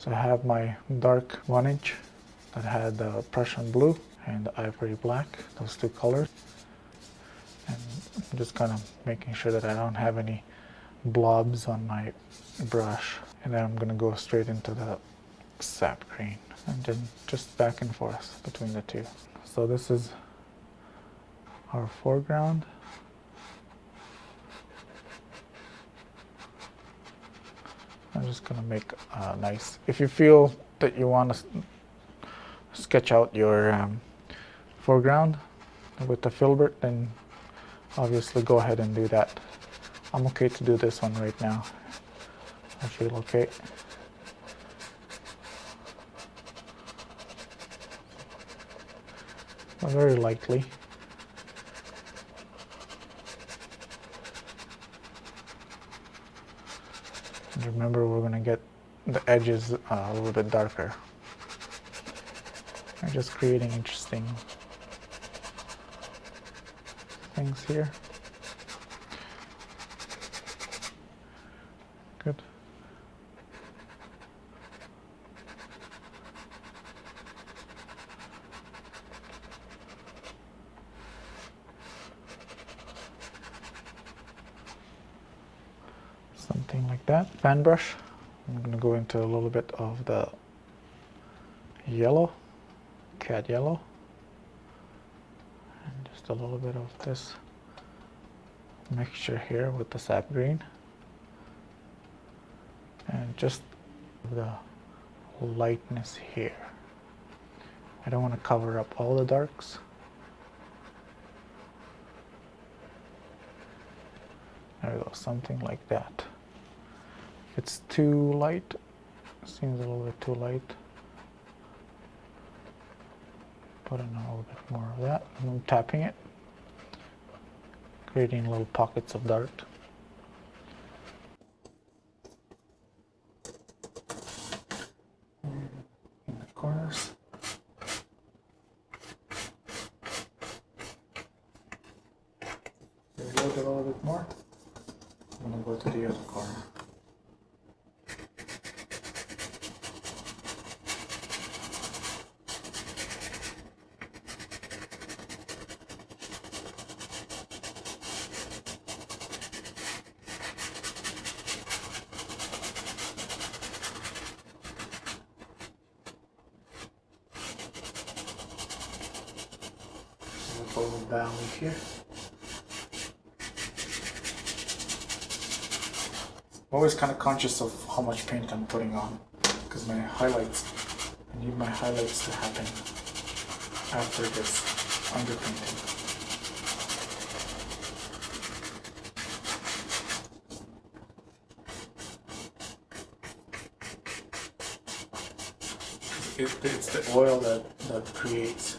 So I have my dark 1" that had the Prussian blue and the Ivory black, those two colors. And I'm just kind of making sure that I don't have any blobs on my brush. And then I'm going to go straight into the sap green and then just back and forth between the two. So this is our foreground. I'm just going to make a nice, if you feel that you want to sketch out your foreground with the filbert, then obviously go ahead and do that. I'm okay to do this one right now. I feel okay. But very lightly. And remember, we're going to get the edges a little bit darker. I'm just creating interesting things here. Good. Something like that. Fan brush. I'm going to go into a little bit of the yellow, cad yellow, and just a little bit of this mixture here with the sap green, and just the lightness here. I don't want to cover up all the darks. There we go, something like that. If it's too light, seems a little bit too light, put in a little bit more of that. I'm tapping it, creating little pockets of dark. In the corners. Reload a little bit more. I'm going to go to the other corner. A little valley here. I'm always kind of conscious of how much paint I'm putting on, because my highlights, I need my highlights to happen after this underpainting. It's the oil that creates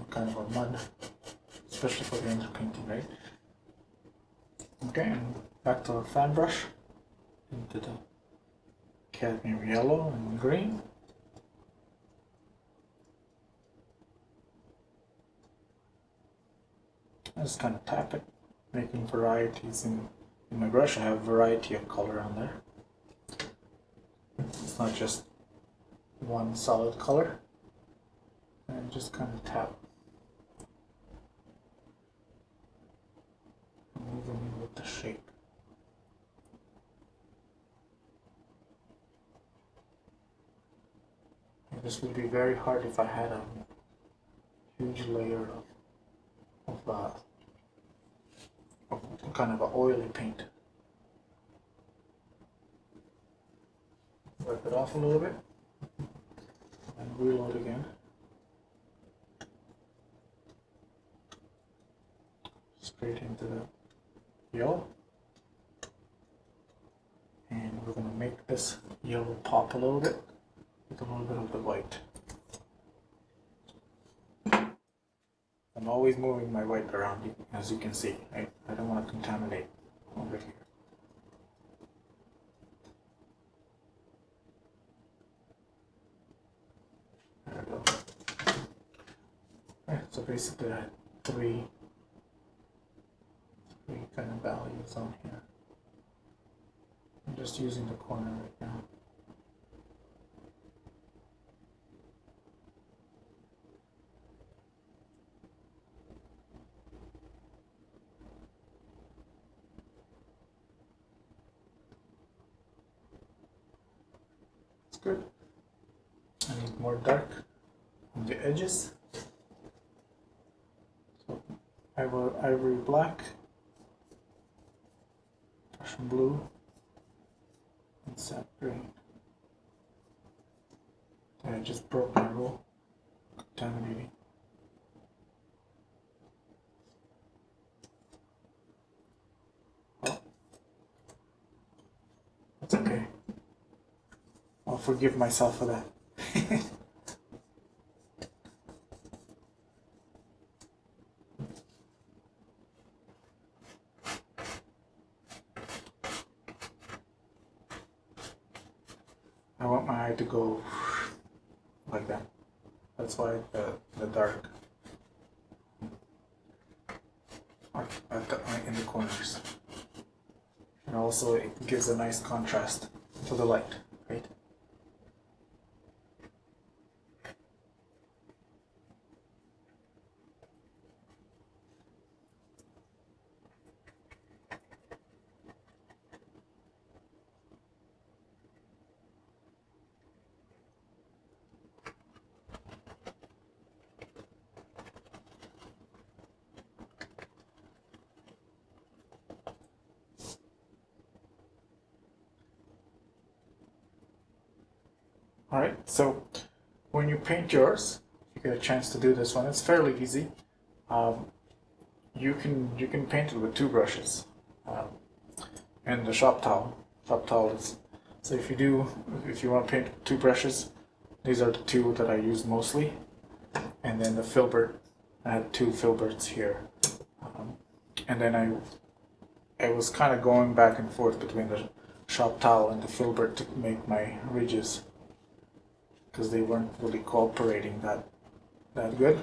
kind of a mud, especially for the underpainting, right? Okay, and back to the fan brush, into the cadmium yellow and green. I just kind of tap it, making varieties in my brush. I have a variety of color on there. It's not just one solid color. And just kind of tap. Moving with the shape. And this would be very hard if I had a huge layer of kind of an oily paint. Wipe it off a little bit and reload again. Straight into the yellow, and we're going to make this yellow pop a little bit with a little bit of the white. I'm always moving my white around, as you can see. I don't want to contaminate over here. There we go. Alright, so basically I had three kind of values on here. I'm just just using the corner right now. It's good. I need more dark on the edges. So ivory black, Prussian blue, and sap green. And I just broke my rule, contaminating. Well, that's okay. I'll forgive myself for that. I want my eye to go like that. That's why the dark in the corners. And also it gives a nice contrast to the light, right? Alright, so when you paint yours, if you get a chance to do this one, it's fairly easy. You can paint it with two brushes and the shop towel. Shop towel is, so if you want to paint with two brushes, these are the two that I use mostly, and then the filbert. I had two filberts here, and then I was kind of going back and forth between the shop towel and the filbert to make my ridges, because they weren't really cooperating that good.